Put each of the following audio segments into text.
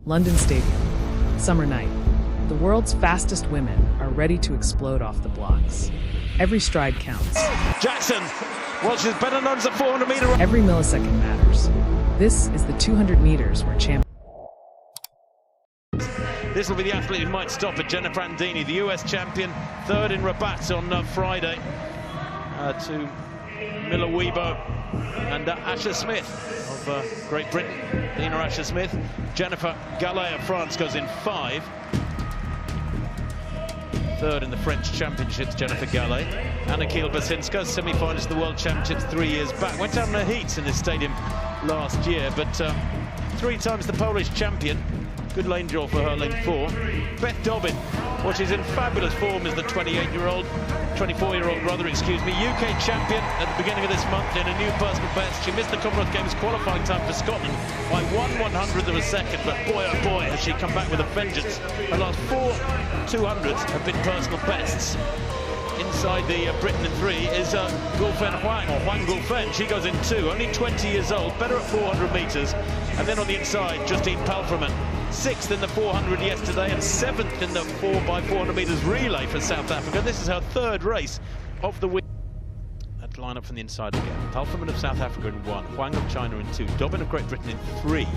London Stadium, summer night. The world's fastest women are ready to explode off the blocks. Every stride counts. Jackson, well, she's better known as a 400-meter. Every millisecond matters. This is the 200 meters where champions. This will be the athlete who might stop it, Jennifer Prandini, the US champion, third in Rabat on Friday to Miller Weibo and Asher Smith of Great Britain, Dina Asher Smith. Jennifer Gallet of France goes in 5. Third in the French Championships, Jennifer Gallet. Anna Kiel-Basinska, semi-finalist of the World Championships 3 years back. Went down in the heats in this stadium last year, but 3 times the Polish champion. Good lane draw for her, lane 4. Beth Dobbin, well, she's in fabulous form as the 24-year-old rather, excuse me, UK champion at the beginning of this month in a new personal best. She missed the Commonwealth Games qualifying time for Scotland by 1/100th of a second, but boy oh boy has she come back with a vengeance. Her last 4 200s have been personal bests. Inside the Britain in 3 is Gulfen Huang, or Huang Gulfen. She goes in 2, only 20 years old, better at 400 metres. And then on the inside, Justine Palfreman, 6th in the 400 yesterday and 7th in the 4x400 metres relay for South Africa. This is her 3rd race of the week. That line up from the inside again. Palfreman of South Africa in 1, Huang of China in 2, Dobbin of Great Britain in 3,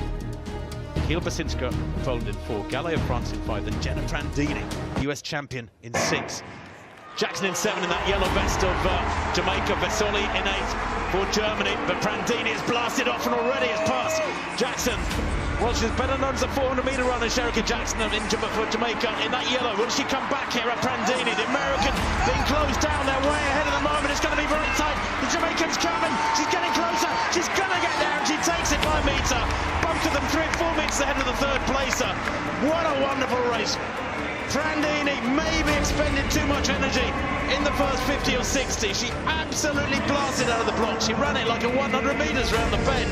Kiel-Basinska of Poland in 4, Gallet of France in 5, then Jenna Prandini, US champion, in 6. Jackson in 7 in that yellow vest of Jamaica. Vesoli in 8 for Germany, but Prandini is blasted off and already has passed Jackson. Well, she's better known as a 400-meter runner, Sherika Jackson for Jamaica in that yellow. Will she come back here at Prandini? The American being closed down, they're way ahead at the moment. It's going to be very tight. The Jamaican's coming. She's getting closer. She's going to get there, and she takes it by a metre. Both of them 3 and 4 metres ahead of the 3rd placer. What a wonderful race. Prandini maybe expended too much energy in the first 50 or 60. She absolutely blasted out of the block. She ran it like a 100 metres round the bend.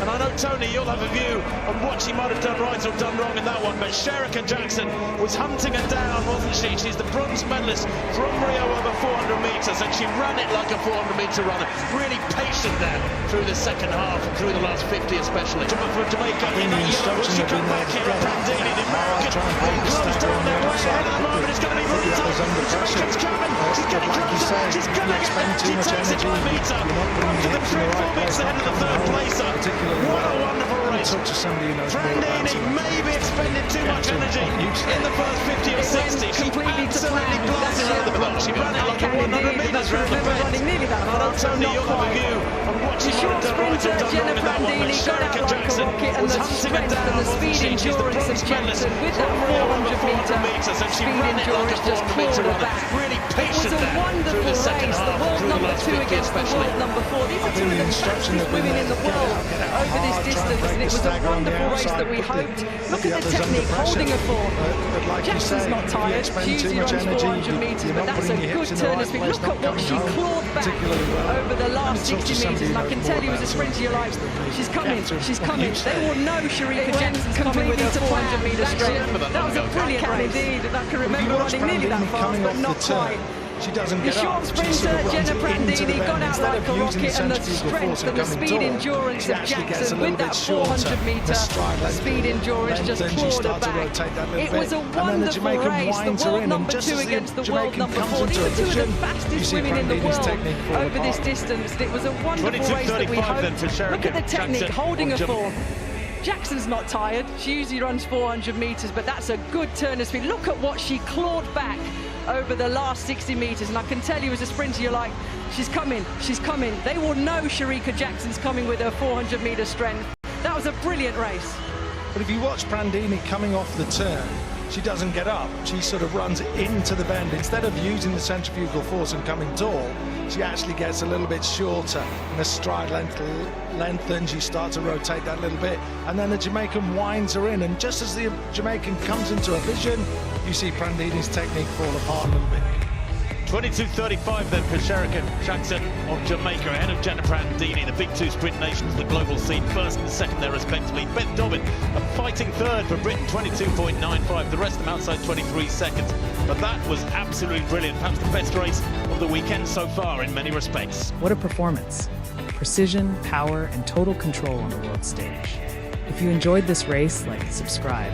And I know, Tony, you'll have a view on what she might have done right or done wrong in that one, but Sherika Jackson was hunting her down, wasn't she? She's the bronze medalist from Rio over 400 metres, and she ran it like a 400-metre runner. Really patient there through the second half and through the last 50 especially. For Jamaica in that yellow, will she come back here at Prandini? The American being closed down there way ahead at the moment. It's going to be very tight. The Jamaican's coming. She's getting closer. She's going to get there. She takes it by a metre. Up to the 3 and 4 metres ahead of the 3rd placer. What a wonderful race. Prandini maybe expended too much energy in the first 50 or 60. She absolutely blasted out of the block. She ran it like a 100 metres round the bend. I know, Tony, you'll have a view on what she might have done right or done wrong in that one, but Sherika Jackson was hunting her down, wasn't she? She's the bronze medalist from Rio over 400 metres, and she ran it like a 400-metre runner. Really patient there through the second half and through the last 50 especially. These are 2 of the fastest women in the world over this distance, and it was a wonderful race that we hoped. Look at the technique, holding her form. Jackson's not tired. She usually runs 400 metres, but that's a good turn of speed. Look at what she clawed back over the last 60 metres, and I can tell you as a sprinter, you're like, she's coming, she's coming. They will know Sherika Jackson's coming with her 400-metre strength. That was a brilliant race. Indeed, I can remember running nearly that fast, but not quite. She doesn't the get short up. sprinter, Jenna Prandini, got out like a rocket, and the strength and the speed endurance of Jackson with that 400-metre speed endurance just clawed her back. It was a wonderful race, the world number 2 against the world number 4. These are 2 of the fastest women in the world over this distance. It was a wonderful race that we hoped. Look at the technique, holding her form. Jackson's not tired. She usually runs 400 metres, but that's a good turn of speed. Look at what she clawed back over the last 60 metres, and I can tell you as a sprinter, you're like, she's coming, she's coming. They will know Sherika Jackson's coming with her 400-metre strength. That was a brilliant race. But if you watch Prandini coming off the turn, she doesn't get up. She sort of runs into the bend. Instead of using the centrifugal force and coming tall, she actually gets a little bit shorter, and the stride lengthens. She starts to rotate that little bit, and then the Jamaican winds her in, and just as the Jamaican comes into her vision, you see Prandini's technique fall apart a little bit. 22:35 then for Sherika Jackson of Jamaica, ahead of Jenna Prandini. The big 2 sprint nations, the global scene, 1st and 2nd there respectively. Beth Dobbin, a fighting 3rd for Britain, 22.95. The rest of them outside 23 seconds. But that was absolutely brilliant. Perhaps the best race of the weekend so far in many respects. What a performance. Precision, power, and total control on the world stage. If you enjoyed this race, subscribe.